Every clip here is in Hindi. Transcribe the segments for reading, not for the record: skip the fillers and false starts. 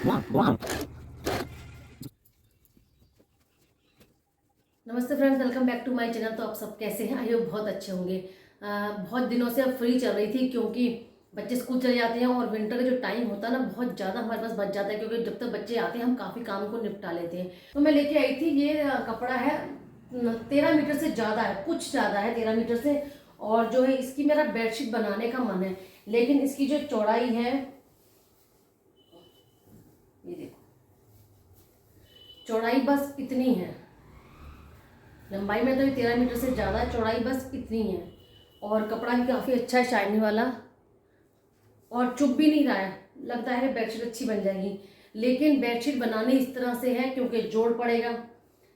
नमस्ते friends, welcome back to my channel. तो आप सब कैसे हैं? आई होप बहुत अच्छे होंगे। बहुत दिनों से अब फ्री चल रही थी क्योंकि बच्चे स्कूल चले जाते हैं और विंटर का जो टाइम होता है ना, बहुत ज़्यादा हमारे पास बच जाता है क्योंकि जब तक बच्चे आते हैं हम काफ़ी काम को निपटा लेते हैं। तो मैं लेके आई थी ये कपड़ा है 13 मीटर से ज़्यादा है, कुछ ज़्यादा है 13 मीटर से। और जो है इसकी मेरा बेडशीट बनाने का मन है, लेकिन इसकी जो चौड़ाई है, ये देखो, चौड़ाई बस इतनी है। लंबाई में तो ये 13 मीटर से ज़्यादा है, चौड़ाई बस इतनी है। और कपड़ा भी काफ़ी अच्छा है, शाइनिंग वाला, और चुभ भी नहीं रहा है। लगता है बेडशीट अच्छी बन जाएगी, लेकिन बेडशीट बनाने इस तरह से है क्योंकि जोड़ पड़ेगा,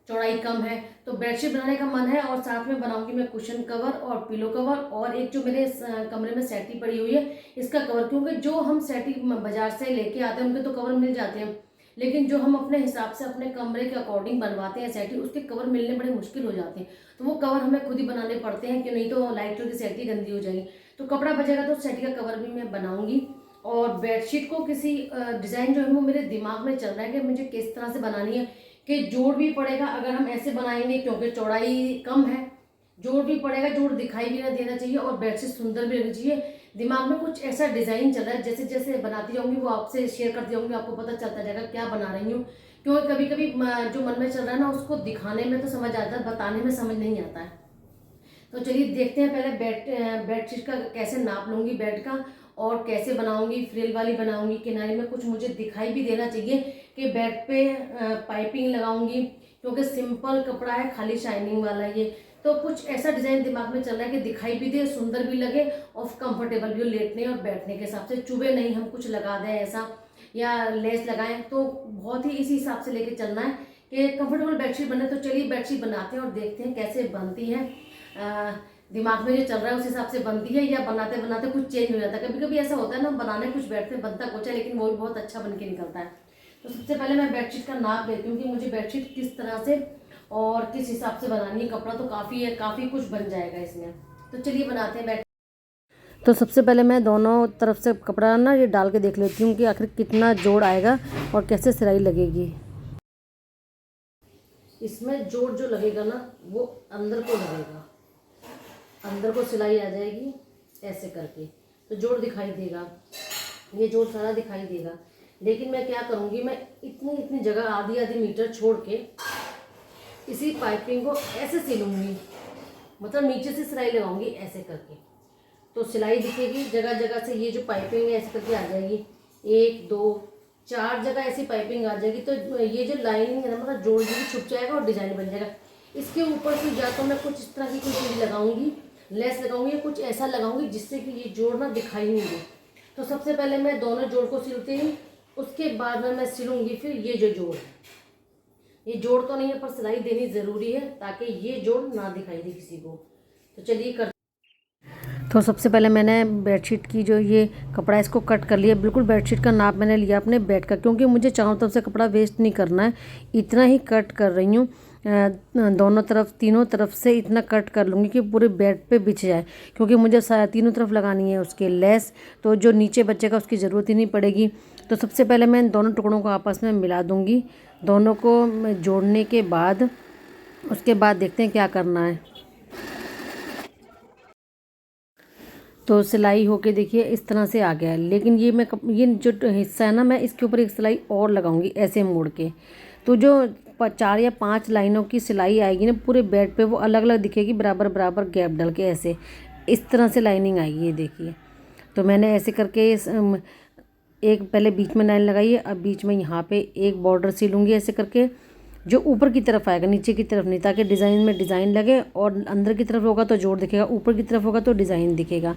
चौड़ाई कम है। तो बेडशीट बनाने का मन है और साथ में बनाऊंगी मैं कुशन कवर और पिलो कवर, और एक जो मेरे कमरे में सेटी पड़ी हुई है इसका कवर, क्योंकि जो हम सेटी बाजार से लेके आते हैं उनके तो कवर मिल जाते हैं, लेकिन जो हम अपने हिसाब से अपने कमरे के अकॉर्डिंग बनवाते हैं सेटी, उसके कवर मिलने बड़े मुश्किल हो जाते हैं। तो वो कवर हमें खुद ही बनाने पड़ते हैं, कि नहीं तो लाइट कलर की सेटी गंदी हो जाएगी। तो कपड़ा बचेगा तो सेटी का कवर भी मैं बनाऊंगी। और बेडशीट को किसी डिज़ाइन जो है वो मेरे दिमाग में चल रहा है कि मुझे किस तरह से बनानी है कि जोड़ भी पड़ेगा अगर हम ऐसे बनाएंगे, क्योंकि चौड़ाई कम है। जोड़ भी पड़ेगा, जोड़ दिखाई भी ना देना चाहिए, और बेडशीट सुंदर भी लगनी चाहिए। दिमाग में कुछ ऐसा डिज़ाइन चल रहा है, जैसे जैसे बनाती जाऊंगी वो आपसे शेयर करती जाऊंगी, आपको पता चलता जाएगा क्या बना रही हूँ। क्योंकि कभी कभी जो मन में चल रहा है ना, उसको दिखाने में तो समझ आता है, बताने में समझ नहीं आता है। तो चलिए देखते हैं पहले बेडशीट का कैसे नाप लूंगी बेड का, और कैसे बनाऊंगी। फ्रिल वाली बनाऊंगी, किनारे में कुछ मुझे दिखाई भी देना चाहिए कि बेड पे पाइपिंग लगाऊंगी, क्योंकि सिंपल कपड़ा है, खाली शाइनिंग वाला ये। तो कुछ ऐसा डिजाइन दिमाग में चल रहा है कि दिखाई भी दे, सुंदर भी लगे और कंफर्टेबल भी हो लेटने और बैठने के हिसाब से। चुभे नहीं, हम कुछ लगा दें ऐसा या लेस लगाएं, तो बहुत ही इसी हिसाब से लेके चलना है कि कंफर्टेबल बेडशीट बने। तो चलिए बेडशीट बनाते हैं और देखते हैं कैसे बनती है। दिमाग में जो चल रहा है उस हिसाब से बनती है, या बनाते बनाते कुछ चेंज हो जाता है। कभी कभी ऐसा होता है ना, बनाने कुछ बैठते बनता कुछ है, लेकिन वो भी बहुत अच्छा बन के निकलता है। तो सबसे पहले मैं बेडशीट का नाप लेती हूँ कि मुझे बेडशीट किस तरह से और किस हिसाब से बनानी है। कपड़ा तो काफ़ी है, काफ़ी कुछ बन जाएगा इसमें। तो चलिए बनाते हैं बेड। तो सबसे पहले मैं दोनों तरफ से कपड़ा ना ये डाल के देख लेती हूँ कि आखिर कितना जोड़ आएगा और कैसे सिलाई लगेगी। इसमें जोड़ जो लगेगा ना, वो अंदर को लगेगा, अंदर को सिलाई आ जाएगी ऐसे करके, तो जोड़ दिखाई देगा, ये जोड़ सारा दिखाई देगा। लेकिन मैं क्या करूँगी, मैं इतनी इतनी जगह आधी आधी मीटर छोड़ के इसी पाइपिंग को ऐसे सिलूँगी, मतलब नीचे से सिलाई लगाऊंगी ऐसे करके, तो सिलाई दिखेगी जगह जगह से। ये जो पाइपिंग है ऐसे करके आ जाएगी, 1 2 4 जगह ऐसी पाइपिंग आ जाएगी। तो ये जो लाइनिंग है ना, मतलब जोड़ भी छुप जाएगा और डिजाइन बन जाएगा। इसके ऊपर से या तो मैं कुछ इस तरह की कोई चीज़ लगाऊंगी, लेस लगाऊंगी, कुछ ऐसा लगाऊंगी जिससे कि ये जोड़ ना दिखाई नहीं दे। तो सबसे पहले मैं दोनों जोड़ को सिलती हूँ, उसके बाद में मैं सिलूंगी फिर ये जो जोड़ है। ये जोड़ तो नहीं है पर सिलाई देनी ज़रूरी है ताकि ये जोड़ ना दिखाई दे किसी को। तो चलिए कर। तो सबसे पहले मैंने बेडशीट की जो ये कपड़ा इसको कट कर लिया। बिल्कुल बेडशीट का नाप मैंने लिया अपने बेड का, क्योंकि मुझे चारों तरफ से कपड़ा वेस्ट नहीं करना है। इतना ही कट कर रही हूँ, दोनों तरफ तीनों तरफ से इतना कट कर लूँगी कि पूरे बेड पे बिछ जाए, क्योंकि मुझे तीनों तरफ लगानी है उसके लेस। तो जो नीचे बचेगा उसकी ज़रूरत ही नहीं पड़ेगी। तो सबसे पहले मैं इन दोनों टुकड़ों को आपस में मिला दूँगी। दोनों को जोड़ने के बाद उसके बाद देखते हैं क्या करना है। तो सिलाई होके देखिए इस तरह से आ गया है, लेकिन ये ये जो हिस्सा है ना, मैं इसके ऊपर एक सिलाई और लगाऊंगी ऐसे मोड़ के। तो जो 4 या 5 लाइनों की सिलाई आएगी ना पूरे बेड पे, वो अलग अलग दिखेगी, बराबर बराबर गैप डाल के ऐसे इस तरह से लाइनिंग आएगी, ये देखिए। तो मैंने ऐसे करके एक पहले बीच में लाइन लगाई है, अब बीच में यहाँ पे एक बॉर्डर सिलूँगी ऐसे करके, जो ऊपर की तरफ आएगा, नीचे की तरफ नहीं, ताकि डिज़ाइन में डिज़ाइन लगे। और अंदर की तरफ होगा तो जोड़ दिखेगा, ऊपर की तरफ होगा तो डिज़ाइन दिखेगा।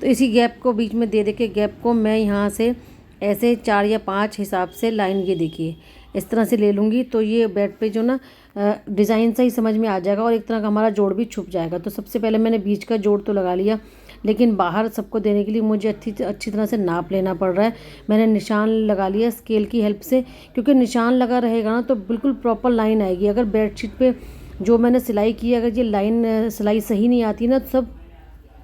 तो इसी गैप को बीच में दे के गैप को मैं यहाँ से ऐसे 4 या 5 हिसाब से लाइन, ये देखिए इस तरह से ले लूँगी। तो ये बेड पे जो ना डिज़ाइन से ही समझ में आ जाएगा और एक तरह का हमारा जोड़ भी छुप जाएगा। तो सबसे पहले मैंने बीच का जोड़ तो लगा लिया, लेकिन बाहर सबको देने के लिए मुझे अच्छी तरह से नाप लेना पड़ रहा है। मैंने निशान लगा लिया स्केल की हेल्प से, क्योंकि निशान लगा रहेगा ना तो बिल्कुल प्रॉपर लाइन आएगी। अगर बेडशीट पे जो मैंने सिलाई की, अगर ये लाइन सिलाई सही नहीं आती ना, तो सब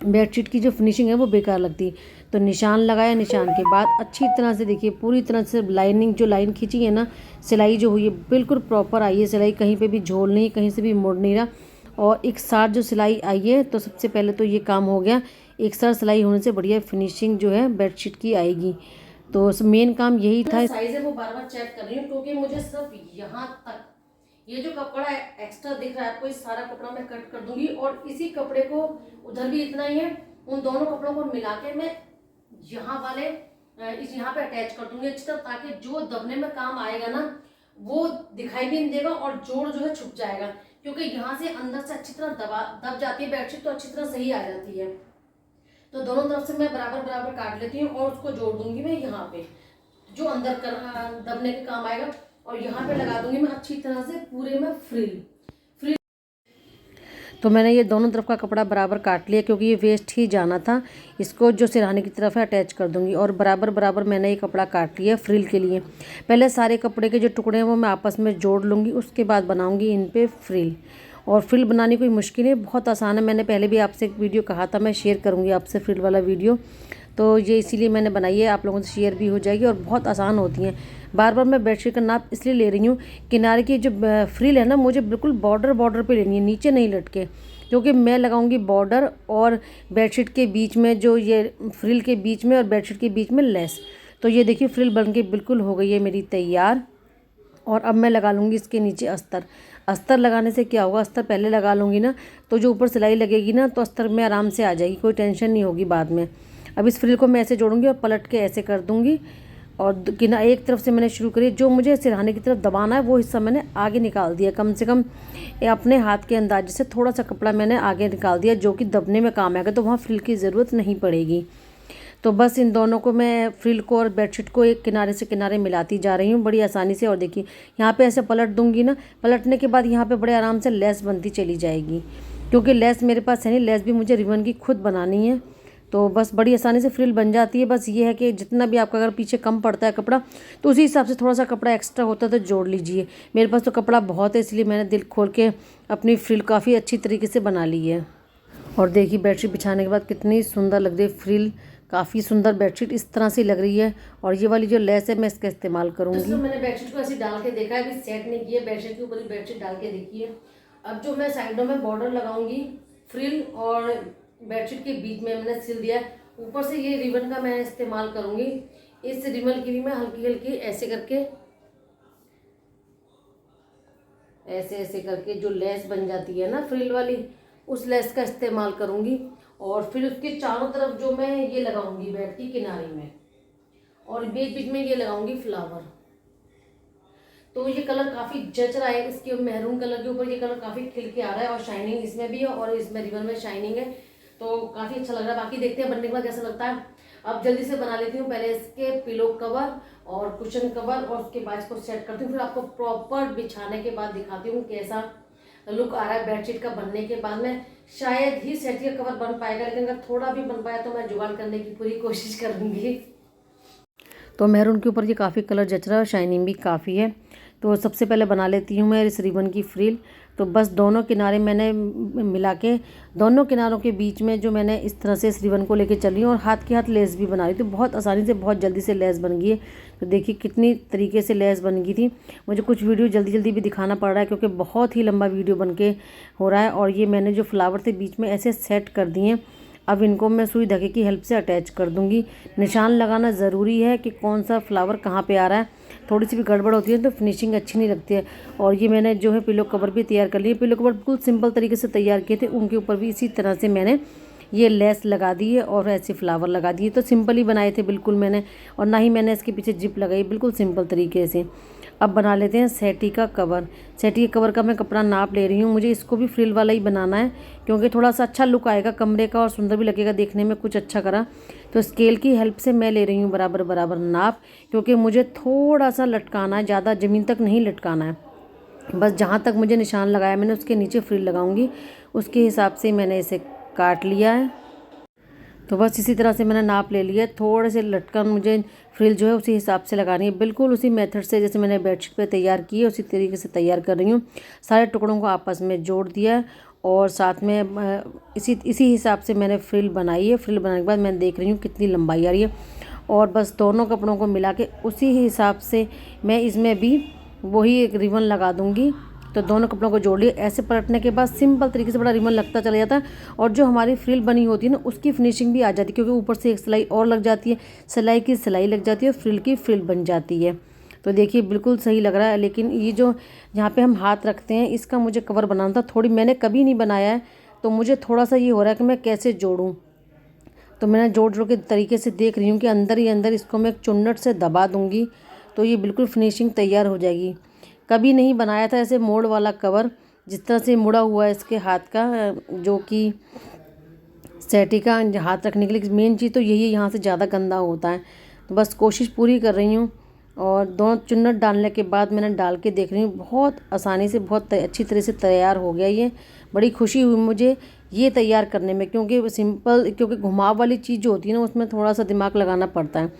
बेडशीट की जो फिनिशिंग है वो बेकार लगती है। तो निशान लगाया, निशान के बाद अच्छी तरह से देखिए पूरी तरह से लाइनिंग जो लाइन खींची है ना, सिलाई जो हुई है बिल्कुल प्रॉपर आई है सिलाई, कहीं पे भी झोल नहीं, कहीं से भी मुड़ नहीं रहा और एक साथ जो सिलाई आई है। तो सबसे पहले तो ये काम हो गया, एक साथ सिलाई होने से बढ़िया फिनिशिंग जो है बेडशीट की आएगी। तो मेन काम यही था। साइज है वो बार बार चेक कर रही हूँ क्योंकि मुझे सिर्फ यहाँ तक ये जो कपड़ा एक्स्ट्रा दिख रहा है आपको, इस सारा कपड़ा मैं कट कर दूंगी और इसी कपड़े को उधर भी इतना ही है, उन दोनों कपड़ों को मिला के मैं यहाँ वाले यहाँ पे अटैच कर दूंगी अच्छी तरह, ताकि जो दबने में काम आएगा ना वो दिखाई भी नहीं देगा और जोड़ जो है छुप जाएगा, क्योंकि यहाँ से अंदर से अच्छी तरह दब जाती है बेडशीट तो अच्छी तरह सही आ जाती है। तो दोनों तरफ से मैं बराबर बराबर काट लेती हूँ और उसको जोड़ दूंगी मैं यहाँ पे जो अंदर दबने के काम आएगा और यहाँ पे लगा दूंगी मैं अच्छी तरह से पूरे में फ्रिल। तो मैंने ये दोनों तरफ का कपड़ा बराबर काट लिया क्योंकि ये वेस्ट ही जाना था। इसको जो सिरहाने की तरफ है अटैच कर दूंगी और बराबर बराबर मैंने ये कपड़ा काट लिया फ्रिल के लिए। पहले सारे कपड़े के जो टुकड़े हैं वो मैं आपस में जोड़ लूँगी, उसके बाद बनाऊँगी इन पर फ्रिल। और फ्रिल बनानी कोई मुश्किल है, बहुत आसान है। मैंने पहले भी आपसे एक वीडियो कहा था, मैं शेयर करूँगी आपसे फ्रिल वाला वीडियो, तो ये इसीलिए मैंने बनाई है, आप लोगों से शेयर भी हो जाएगी और बहुत आसान होती हैं। बार बार मैं बेडशीट का नाप इसलिए ले रही हूँ, किनारे की जो फ्रिल है ना मुझे बिल्कुल बॉर्डर पे लेनी है, नीचे नहीं लटके, क्योंकि मैं लगाऊंगी बॉर्डर और बेडशीट के बीच में जो ये फ्रिल के बीच में और बेडशीट के बीच में लेस। तो ये देखिए फ्रिल बन के बिल्कुल हो गई है मेरी तैयार। और अब मैं लगा लूँगी इसके नीचे अस्तर। अस्तर लगाने से क्या होगा, अस्तर पहले लगा लूँगी ना तो जो ऊपर सिलाई लगेगी ना तो अस्तर में आराम से आ जाएगी, कोई टेंशन नहीं होगी बाद में। अब इस फ्रिल को मैं ऐसे जोड़ूंगी और पलट के ऐसे कर दूंगी और किनारे एक तरफ से मैंने शुरू करी, जो मुझे सिरहाने की तरफ दबाना है वो हिस्सा मैंने आगे निकाल दिया, कम से कम अपने हाथ के अंदाजे से थोड़ा सा कपड़ा मैंने आगे निकाल दिया जो कि दबने में काम आएगा, तो वहाँ फ्रिल की ज़रूरत नहीं पड़ेगी। तो बस इन दोनों को मैं फ्रिल को और बेडशीट को एक किनारे से किनारे मिलाती जा रही हूँ बड़ी आसानी से। और देखिए यहाँ पे ऐसे पलट दूंगी ना, पलटने के बाद यहाँ पे बड़े आराम से लेस बनती चली जाएगी, क्योंकि लेस मेरे पास है नहीं, लेस भी मुझे रिबन की खुद बनानी है। तो बस बड़ी आसानी से फ्रिल बन जाती है। बस ये है कि जितना भी आपका अगर पीछे कम पड़ता है कपड़ा तो उसी हिसाब से थोड़ा सा कपड़ा एक्स्ट्रा होता है तो जोड़ लीजिए। मेरे पास तो कपड़ा बहुत है इसलिए मैंने दिल खोल के अपनी फ्रिल काफ़ी अच्छी तरीके से बना ली है। और देखिए बेडशीट बिछाने के बाद कितनी सुंदर लग रही है फ्रिल, काफ़ी सुंदर बेडशीट इस तरह से लग रही है। और ये वाली जो लेस है मैं इसका इस्तेमाल करूँगी। तो मैंने बेडशीट को ऐसे डाल के देखा है, अभी सेट नहीं किया, बेडशीट के ऊपर ही बेडशीट डाल के देखिए। अब जो मैं साइडों में बॉर्डर लगाऊंगी फ्रिल और बेडशीट के बीच में मैंने सिल दिया है, ऊपर से ये रिबन का मैं इस्तेमाल करूंगी। इस रिबन की भी मैं हल्की हल्की ऐसे करके ऐसे ऐसे करके जो लेस बन जाती है ना फ्रिल वाली, उस लेस का इस्तेमाल करूंगी। और फिर उसके चारों तरफ जो मैं ये लगाऊंगी बेड की किनारे में, और बीच बीच में ये लगाऊंगी फ्लावर। तो ये कलर काफ़ी जच रहा है, इसके मैरून कलर के ऊपर ये कलर काफ़ी खिल के आ रहा है और शाइनिंग इसमें भी है और इसमें रिबन में शाइनिंग है, तो काफ़ी अच्छा लग रहा है। बाकी देखते हैं बनने के बाद कैसा लगता है। अब जल्दी से बना लेती हूँ, पहले इसके पिलो कवर और कुशन कवर और उसके बाद इसको सेट करती हूँ, फिर आपको प्रॉपर बिछाने के बाद दिखाती हूँ कैसा लुक आ रहा है बेडशीट का बनने के बाद। में शायद ही सेट का कवर बन पाएगा, लेकिन अगर थोड़ा भी बन पाया तो मैं जुगाड़ करने की पूरी कोशिश करूँगी। तो मैरून के ऊपर ये काफ़ी कलर जच रहा है, शाइनिंग भी काफ़ी है। तो सबसे पहले बना लेती हूँ मैं इस रिबन की फ्रिल। तो बस दोनों किनारे मैंने मिला के दोनों किनारों के बीच में जो मैंने इस तरह से इस रिबन को लेके चली हूँ और हाथ के हाथ लेस भी बना रही थी। बहुत आसानी से बहुत जल्दी से लेस बन गई है। तो देखिए कितनी तरीके से लेस बन गई थी। मुझे कुछ वीडियो जल्दी जल्दी भी दिखाना पड़ रहा है क्योंकि बहुत ही लंबा वीडियो बन के हो रहा है। और ये मैंने जो फ्लावर थे बीच में ऐसे सेट कर दिए। अब इनको मैं सुई धागे की हेल्प से अटैच कर दूंगी। निशान लगाना ज़रूरी है कि कौन सा फ्लावर कहाँ पे आ रहा है, थोड़ी सी भी गड़बड़ होती है तो फिनिशिंग अच्छी नहीं लगती है। और ये मैंने जो है पिलो कवर भी तैयार कर लिए। पिलो कवर बिल्कुल सिंपल तरीके से तैयार किए थे, उनके ऊपर भी इसी तरह से मैंने ये लेस लगा दी है और ऐसे फ्लावर लगा दिए। तो सिंपल ही बनाए थे बिल्कुल मैंने, और ना ही मैंने इसके पीछे जिप लगाई, बिल्कुल सिंपल तरीके से। अब बना लेते हैं सेटी का कवर। सेटी के कवर का मैं कपड़ा नाप ले रही हूँ। मुझे इसको भी फ्रिल वाला ही बनाना है क्योंकि थोड़ा सा अच्छा लुक आएगा कमरे का और सुंदर भी लगेगा देखने में, कुछ अच्छा करा। तो स्केल की हेल्प से मैं ले रही हूँ बराबर बराबर नाप, क्योंकि मुझे थोड़ा सा लटकाना है, ज़्यादा ज़मीन तक नहीं लटकाना है। बस जहाँ तक मुझे निशान लगाया मैंने उसके नीचे फ्रिल लगाऊंगी, उसके हिसाब से मैंने इसे काट लिया है। तो बस इसी तरह से मैंने नाप ले लिया। थोड़े से लटकन मुझे फ्रिल जो है उसी हिसाब से लगानी है, बिल्कुल उसी मेथड से जैसे मैंने बेडशीट पे तैयार की है उसी तरीके से तैयार कर रही हूँ। सारे टुकड़ों को आपस में जोड़ दिया और साथ में इसी हिसाब से मैंने फ्रिल बनाई है। फ्रिल बनाने के बाद मैं देख रही हूँ कितनी लंबाई आ रही है, और बस दोनों कपड़ों को मिला के उसी हिसाब से मैं इसमें भी वही एक रिबन लगा दूँगी। तो दोनों कपड़ों को जोड़ लिए। ऐसे पलटने के बाद सिंपल तरीके से बड़ा रिबन लगता चला जाता है, और जो हमारी फ्रिल बनी होती है ना उसकी फिनिशिंग भी आ जाती है, क्योंकि ऊपर से एक सिलाई और लग जाती है, सिलाई की सिलाई लग जाती है, फ्रिल की फ्रिल बन जाती है। तो देखिए बिल्कुल सही लग रहा है। लेकिन ये जो जहाँ पे हम हाथ रखते हैं इसका मुझे कवर बनाना था, थोड़ी मैंने कभी नहीं बनाया है, तो मुझे थोड़ा सा ये हो रहा है कि मैं कैसे जोड़ूँ। तो मैंने जोड़ जोड़ के तरीके से देख रही हूँ कि अंदर ही अंदर इसको मैं चुन्नट से दबा दूँगी तो ये बिल्कुल फिनिशिंग तैयार हो जाएगी। कभी नहीं बनाया था ऐसे मोड़ वाला कवर, जिस तरह से मुड़ा हुआ है इसके हाथ का, जो कि सेटी का हाथ रखने के लिए मेन चीज़ तो यही है, यहाँ से ज़्यादा गंदा होता है। तो बस कोशिश पूरी कर रही हूँ, और दोनों चुन्नट डालने के बाद मैंने डाल के देख रही हूँ, बहुत आसानी से बहुत अच्छी तरह से तैयार हो गया ये। बड़ी खुशी हुई मुझे ये तैयार करने में, क्योंकि घुमाव वाली चीज़ जो होती है ना उसमें थोड़ा सा दिमाग लगाना पड़ता है।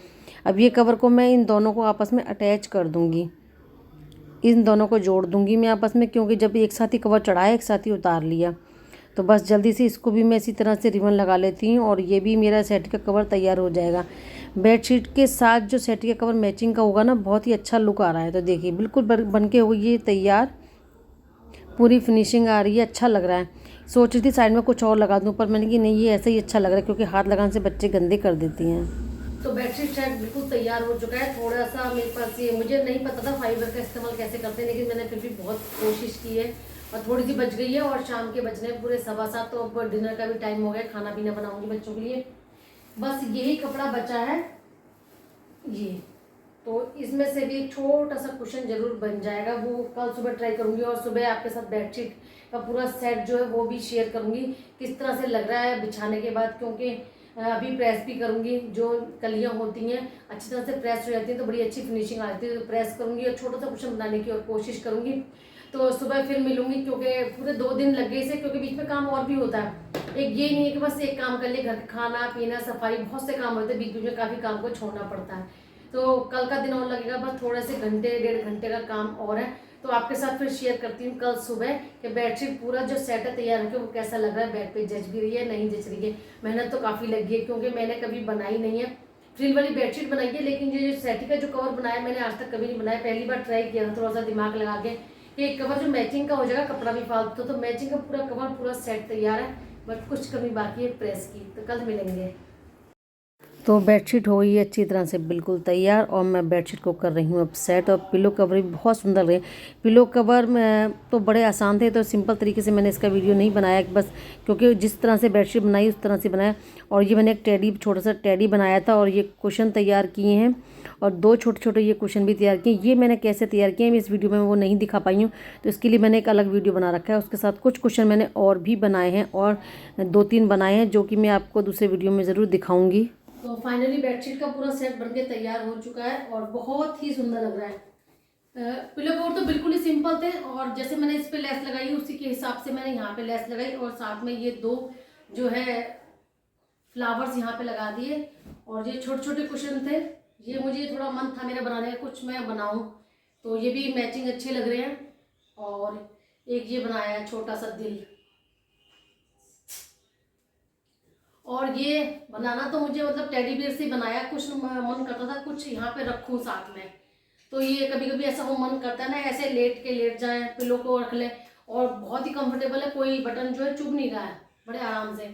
अब ये कवर को मैं इन दोनों को आपस में अटैच कर दूँगी, इन दोनों को जोड़ दूँगी मैं आपस में, क्योंकि जब एक साथ ही कवर चढ़ाया एक साथ ही उतार लिया। तो बस जल्दी से इसको भी मैं इसी तरह से रिबन लगा लेती हूँ, और ये भी मेरा सेट का कवर तैयार हो जाएगा। बेडशीट के साथ जो सेट का कवर मैचिंग का होगा ना, बहुत ही अच्छा लुक आ रहा है। तो देखिए बिल्कुल बन के हो ये तैयार, पूरी फिनिशिंग आ रही है, अच्छा लग रहा है। सोच रही थी साइड में कुछ और लगा दूँ, पर मैंने कि नहीं, ये ऐसे ही अच्छा लग रहा है, क्योंकि हाथ लगाने से बच्चे गंदे कर देती हैं। तो बेडशीट सेट बिल्कुल तैयार हो चुका है। थोड़ा सा मेरे पास ये, मुझे नहीं पता था फाइबर का इस्तेमाल कैसे करते हैं, लेकिन मैंने फिर भी बहुत कोशिश की है, और थोड़ी सी बच गई है। और शाम के बजने पूरे 7:15, तो अब डिनर का भी टाइम हो गया, खाना पीना बनाऊंगी बच्चों के लिए। बस यही कपड़ा बचा है ये, तो इसमें से भी एक छोटा सा कुशन जरूर बन जाएगा, वो कल सुबह ट्राई करूंगी। और सुबह आपके साथ बेडशीट का पूरा सेट जो है वो भी शेयर करूंगी, किस तरह से लग रहा है बिछाने के बाद, क्योंकि अभी प्रेस भी करूंगी। जो कलियां होती हैं अच्छी तरह से प्रेस हो जाती हैं तो बड़ी अच्छी फिनिशिंग आ जाती है, तो प्रेस करूंगी और छोटा सा कुशन बनाने की और कोशिश करूंगी। तो सुबह फिर मिलूंगी, क्योंकि पूरे 2 दिन लग गए इसे, क्योंकि बीच में काम और भी होता है। एक ये नहीं है कि बस एक काम कर ले, घर का खाना पीना सफाई, बहुत से काम होते हैं, बीच बीच में काफ़ी काम को छोड़ना पड़ता है। तो कल का दिन और लगेगा, बस थोड़े से घंटे 1.5 घंटे का काम और है। तो आपके साथ फिर शेयर करती हूँ कल सुबह कि बेडशीट पूरा जो सेट है तैयार है, वो कैसा लग रहा है, बेड पे जच भी रही है नहीं जच रही है। मेहनत तो काफ़ी लगी है, क्योंकि मैंने कभी बनाई नहीं है, फ्रिल वाली बेडशीट बनाई है, लेकिन ये जो सेटी का जो कवर बनाया मैंने आज तक कभी नहीं बनाया, पहली बार ट्राई किया था। थोड़ा सा दिमाग लगा के कि कवर जो मैचिंग का हो जाएगा, कपड़ा भी फालतू, तो मैचिंग का पूरा कवर पूरा सेट तैयार है, बट कुछ कमी बाकी है प्रेस की। तो कल मिलेंगे। तो बेडशीट हो गई है अच्छी तरह से बिल्कुल तैयार, और मैं बेडशीट को कर रही हूँ अब सेट। और पिलो कवर भी बहुत सुंदर रहे। पिलो कवर में तो बड़े आसान थे, तो सिंपल तरीके से मैंने इसका वीडियो नहीं बनाया, बस क्योंकि जिस तरह से बेडशीट बनाई उस तरह से बनाया। और ये मैंने एक छोटा सा टेडी बनाया था, और ये कुशन तैयार किए हैं, और 2 छोटे छोटे ये कुशन भी तैयार किए। ये मैंने कैसे तैयार किए हैं इस वीडियो में वो नहीं दिखा पाई हूँ, तो इसके लिए मैंने एक अलग वीडियो बना रखा है। उसके साथ कुछ कुशन मैंने और भी बनाए हैं, और 2-3 बनाए हैं, जो कि मैं आपको दूसरे वीडियो में ज़रूर दिखाऊँगी। तो फाइनली बेडशीट का पूरा सेट बनके तैयार हो चुका है, और बहुत ही सुंदर लग रहा है। पिलो कवर तो बिल्कुल ही सिंपल थे, और जैसे मैंने इस पे लेस लगाई उसी के हिसाब से मैंने यहाँ पे लेस लगाई, और साथ में ये 2 जो है फ्लावर्स यहाँ पे लगा दिए। और ये छोटे छोटे कुशन थे, ये मुझे थोड़ा मन था मेरा बनाने का, कुछ मैं बनाऊं, तो ये भी मैचिंग अच्छे लग रहे हैं। और एक ये बनाया है छोटा सा दिल, और ये बनाना तो मुझे मतलब टेडी बियर से बनाया, कुछ मन करता था कुछ यहाँ पे रखूं साथ में। तो ये कभी कभी ऐसा वो मन करता है ना, ऐसे लेट के लेट जाएं, पिलो को रख लें, और बहुत ही कंफर्टेबल है, कोई बटन जो है चुभ नहीं रहा है, बड़े आराम से।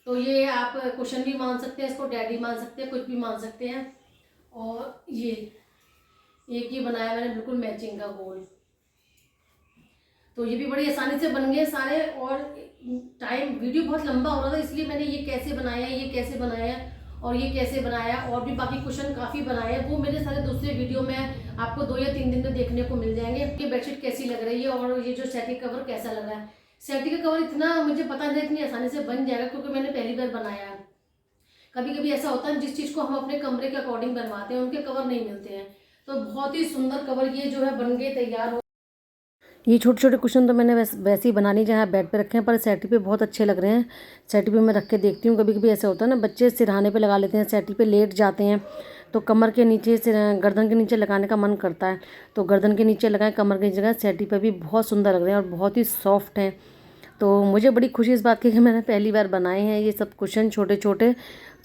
तो ये आप कुशन भी मान सकते हैं, इसको डैडी मान सकते हैं, कुछ भी मान सकते हैं। और ये एक ही बनाया मैंने बिल्कुल मैचिंग का गोल, तो ये भी बड़ी आसानी से बन गए सारे। और टाइम वीडियो बहुत लंबा हो रहा था, इसलिए मैंने ये कैसे बनाया, ये कैसे बनाया, और ये कैसे बनाया, और भी बाकी क्वेश्चन काफ़ी बनाए हैं, वो मेरे सारे दूसरे वीडियो में आपको 2 या 3 दिन में देखने को मिल जाएंगे। ये बेडशीट कैसी लग रही है, और ये जो सेटी कवर कैसा लग रहा है। सेटी का कवर इतना मुझे पता नहीं इतनी आसानी से बन जाएगा, क्योंकि मैंने पहली बार बनाया है। कभी कभी ऐसा होता है जिस चीज़ को हम अपने कमरे के अकॉर्डिंग बनवाते हैं उनके कवर नहीं मिलते हैं। तो बहुत ही सुंदर कवर ये जो है बन के तैयार हो। ये छोटे छोटे कुशन तो मैंने वैसे ही बना ली जहाँ बेड पे रखे हैं, पर सेटी पे बहुत अच्छे लग रहे हैं। सेटी पे मैं रख के देखती हूँ। कभी कभी ऐसा होता है ना, बच्चे सिरहाने पे लगा लेते हैं, सेटी पे लेट जाते हैं, तो कमर के नीचे से गर्दन के नीचे लगाने का मन करता है, तो गर्दन के नीचे लगाएं, कमर की जगह। सेटी पे भी बहुत सुंदर लग रहे हैं और बहुत ही सॉफ्ट हैं। तो मुझे बड़ी खुशी इस बात की कि मैंने पहली बार बनाए हैं ये सब कुशन छोटे छोटे।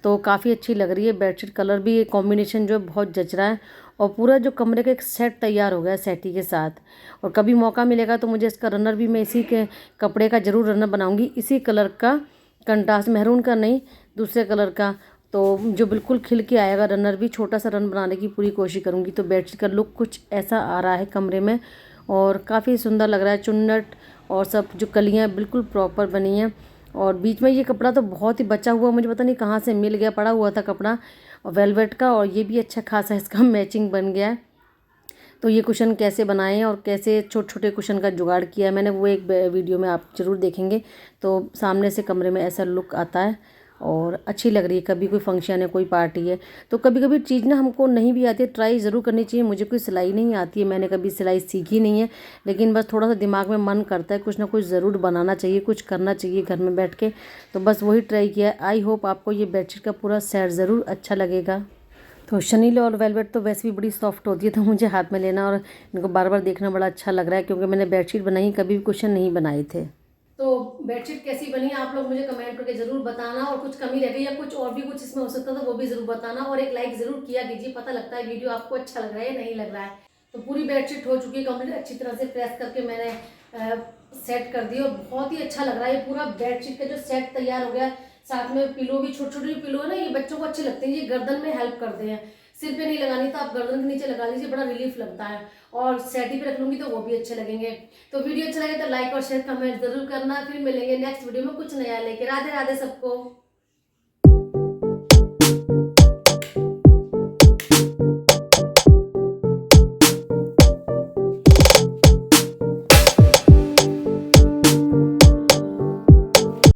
तो काफ़ी अच्छी लग रही है बेडशीट, कलर भी ये कॉम्बिनेशन जो है बहुत जच रहा है। और पूरा जो कमरे का एक सेट तैयार हो गया है सेटी के साथ। और कभी मौका मिलेगा तो मुझे इसका रनर भी, मैं इसी के कपड़े का ज़रूर रनर बनाऊंगी, इसी कलर का, कंट्रास्ट मैरून का नहीं, दूसरे कलर का। तो जो बिल्कुल खिल के आएगा रनर भी, छोटा सा रन बनाने की पूरी कोशिश करूँगी। तो बेडशीट का लुक कुछ ऐसा आ रहा है कमरे में और काफ़ी सुंदर लग रहा है। चुन्नट और सब जो कलियाँ बिल्कुल प्रॉपर बनी हैं। और बीच में ये कपड़ा तो बहुत ही बचा हुआ, मुझे पता नहीं कहाँ से मिल गया, पड़ा हुआ था कपड़ा और वेलवेट का, और ये भी अच्छा खासा इसका मैचिंग बन गया है। तो ये कुशन कैसे बनाए हैं और कैसे छोटे छोटे कुशन का जुगाड़ किया है मैंने, वो एक वीडियो में आप ज़रूर देखेंगे। तो सामने से कमरे में ऐसा लुक आता है और अच्छी लग रही है। कभी कोई फंक्शन है, कोई पार्टी है, तो कभी कभी चीज़ ना हमको नहीं भी आती है, ट्राई ज़रूर करनी चाहिए। मुझे कोई सिलाई नहीं आती है, मैंने कभी सिलाई सीखी नहीं है, लेकिन बस थोड़ा सा दिमाग में मन करता है कुछ ना कुछ ज़रूर बनाना चाहिए, कुछ करना चाहिए घर में बैठ के। तो बस वही ट्राई किया है। आई होप आपको ये बेडशीट का पूरा सेट ज़रूर अच्छा लगेगा। तो शनील और वेलवेट तो वैसे भी बड़ी सॉफ्ट होती है, तो मुझे हाथ में लेना और इनको बार बार देखना बड़ा अच्छा लग रहा है, क्योंकि मैंने बेडशीट बनाई, कभी भी कुशन नहीं बनाए थे। तो बेडशीट कैसी बनी आप लोग मुझे कमेंट करके जरूर बताना, और कुछ कमी रह गई या कुछ और भी कुछ इसमें हो सकता था वो भी जरूर बताना, और एक लाइक जरूर किया कीजिए, पता लगता है वीडियो आपको अच्छा लग रहा है या नहीं लग रहा है। तो पूरी बेडशीट हो चुकी है कंप्लीट, अच्छी तरह से प्रेस करके मैंने सेट कर दी और बहुत ही अच्छा लग रहा है। पूरा बेडशीट का जो सेट तैयार हो गया, साथ में पिलो भी, छोटे छोटे पिलो है ना, ये बच्चों को अच्छे लगते हैं, ये गर्दन में हेल्प करते हैं। सिर पे नहीं लगानी तो आप गर्दन के नीचे लगा लीजिए, बड़ा रिलीफ लगता है, और सेटी पे रख लूंगी तो वो भी अच्छे लगेंगे। तो वीडियो अच्छा लगे तो लाइक और शेयर कमेंट जरूर करना। फिर मिलेंगे नेक्स्ट वीडियो में कुछ नया लेके। राधे राधे सबको।